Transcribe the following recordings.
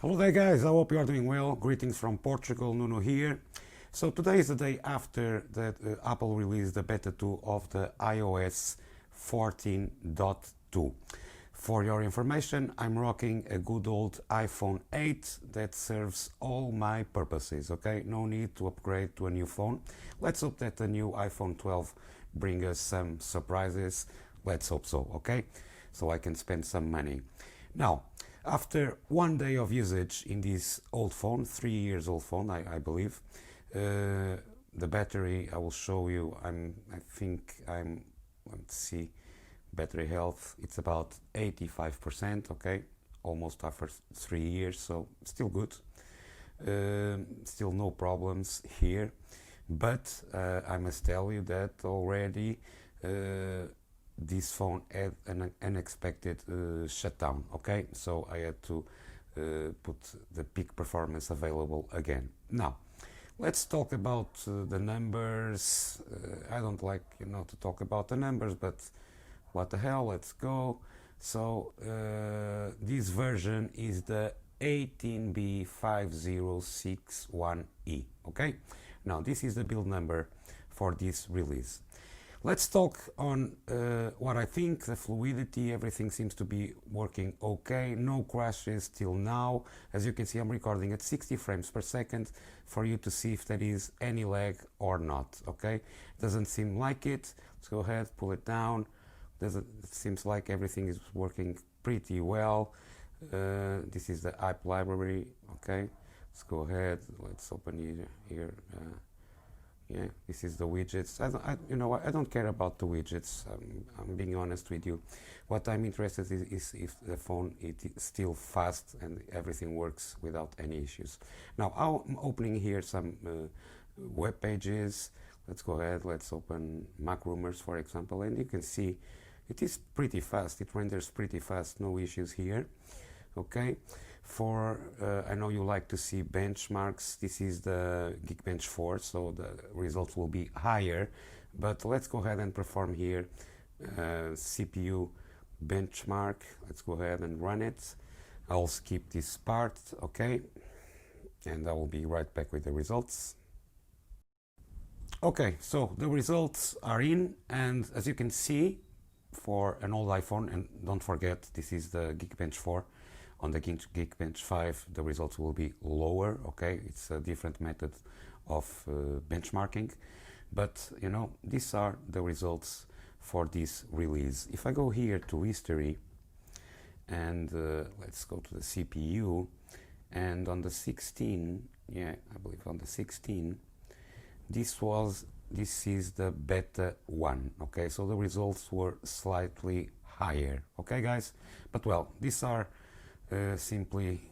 Hello there guys, I hope you are doing well. Greetings from Portugal, Nuno here. So today is the day after that Apple released the beta 2 of the iOS 14.2. For your information, I'm rocking a good old iPhone 8 that serves all my purposes, okay? No need to upgrade to a new phone. Let's hope that the new iPhone 12 brings us some surprises. Let's hope so, okay? So I can spend some money. Now, after 1 day of usage in this old phone, 3 years old phone, I believe, the battery I will show you. Let's see, battery health. It's about 85%. Okay, almost after 3 years, so still good. Still no problems here, but I must tell you that already. This phone had an unexpected shutdown, okay? So I had to put the peak performance available again. Now, let's talk about the numbers. I don't like, to talk about the numbers, but what the hell, let's go. So this version is the 18B5061E, okay? Now, this is the build number for this release. Let's talk on what I think, the fluidity. Everything seems to be working okay, no crashes till now. As you can see, I'm recording at 60 frames per second for you to see if there is any lag or not, okay? Doesn't seem like it. Let's go ahead, pull it down. It seems like everything is working pretty well. This is the app library, okay? Let's go ahead, let's open here. Yeah, this is the widgets. I don't care about the widgets. I'm being honest with you. What I'm interested in is if the phone is still fast and everything works without any issues. Now I'm opening here some web pages. Let's go ahead. Let's open Mac Rumors, for example, and you can see it is pretty fast. It renders pretty fast. No issues here. Okay. I know you like to see benchmarks. This is the Geekbench 4, so the results will be higher. But let's go ahead and perform here CPU benchmark. Let's go ahead and run it. I'll skip this part, okay? And I will be right back with the results. Okay, so the results are in, and as you can see, for an old iPhone, and don't forget, this is the Geekbench 4. On the Geekbench 5, the results will be lower, okay? It's a different method of benchmarking. But, these are the results for this release. If I go here to history, and let's go to the CPU, and on the 16, I believe on the 16, this is the beta 1, okay? So the results were slightly higher, okay, guys? But, well, these are simply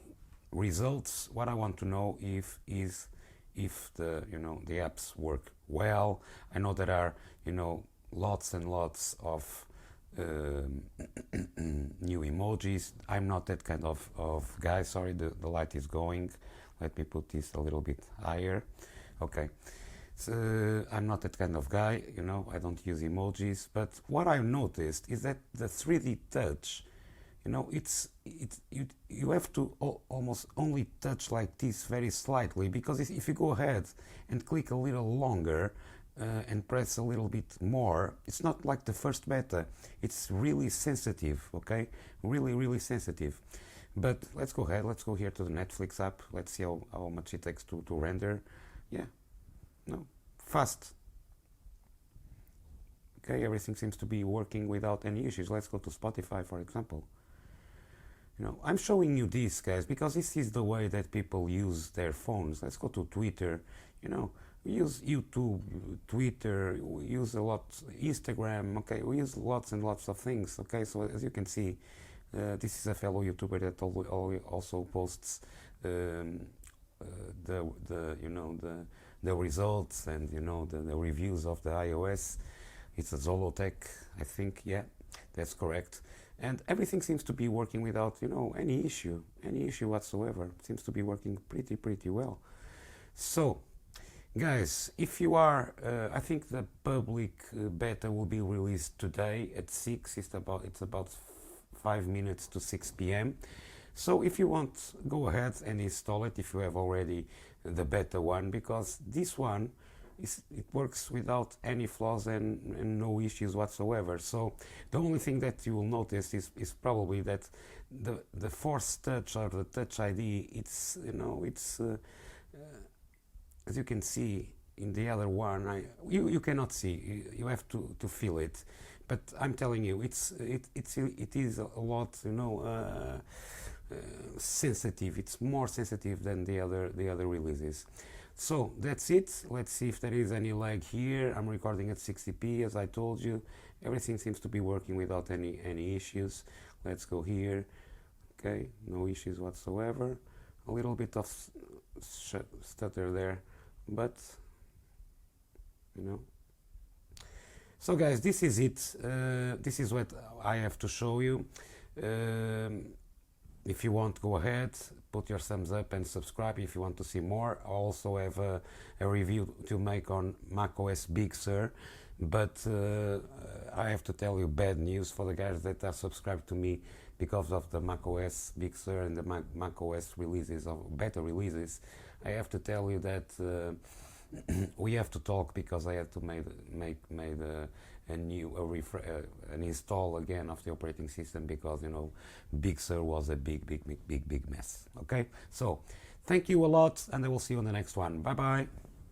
results. What I want to know is if the the apps work well. I know there are lots and lots of new emojis. I'm not that kind of guy. Sorry, the light is going. Let me put this a little bit higher. Okay. So, I'm not that kind of guy, I don't use emojis. But what I've noticed is that the 3D touch, you have to almost only touch like this very slightly, because if you go ahead and click a little longer and press a little bit more, it's not like the first beta. It's really sensitive, okay? Really sensitive. But let's go ahead, let's go here to the Netflix app. Let's see how much it takes to render. Yeah, no, fast. Okay, everything seems to be working without any issues. Let's go to Spotify, for example. I'm showing you this, guys, because this is the way that people use their phones. Let's go to Twitter. We use YouTube, Twitter, we use a lot Instagram, okay? We use lots and lots of things, okay? So as you can see, this is a fellow YouTuber that also posts the results and the reviews of the iOS. It's a Zolotech, I think. Yeah, that's correct. And everything seems to be working without, any issue whatsoever. It seems to be working pretty well. So, guys, if you are, I think the public beta will be released today at 6. It's about 5 minutes to 6 p.m. So if you want, go ahead and install it if you have already the beta one, because this one it works without any flaws and no issues whatsoever. So the only thing that you will notice is probably that the force touch or the touch ID, it's, you know, it's as you can see in the other one, you cannot see, you have to feel it, but I'm telling you, it is a lot, you know, sensitive. It's more sensitive than the other releases. So that's it. Let's see if there is any lag here. I'm recording at 60p, as I told you. Everything seems to be working without any issues. Let's go here. Okay, no issues whatsoever. A little bit of stutter there, but you know. So guys, this is it. This is what I have to show you. If you want, go ahead, put your thumbs up and subscribe if you want to see more. I also have a review to make on macOS Big Sur, but I have to tell you bad news for the guys that are subscribed to me because of the macOS Big Sur and the macOS releases, of beta releases. I have to tell you that we have to talk, because I had to make an install again of the operating system, because, you know, Big Sur was a big mess. Okay, so thank you a lot, and I will see you on the next one. Bye bye.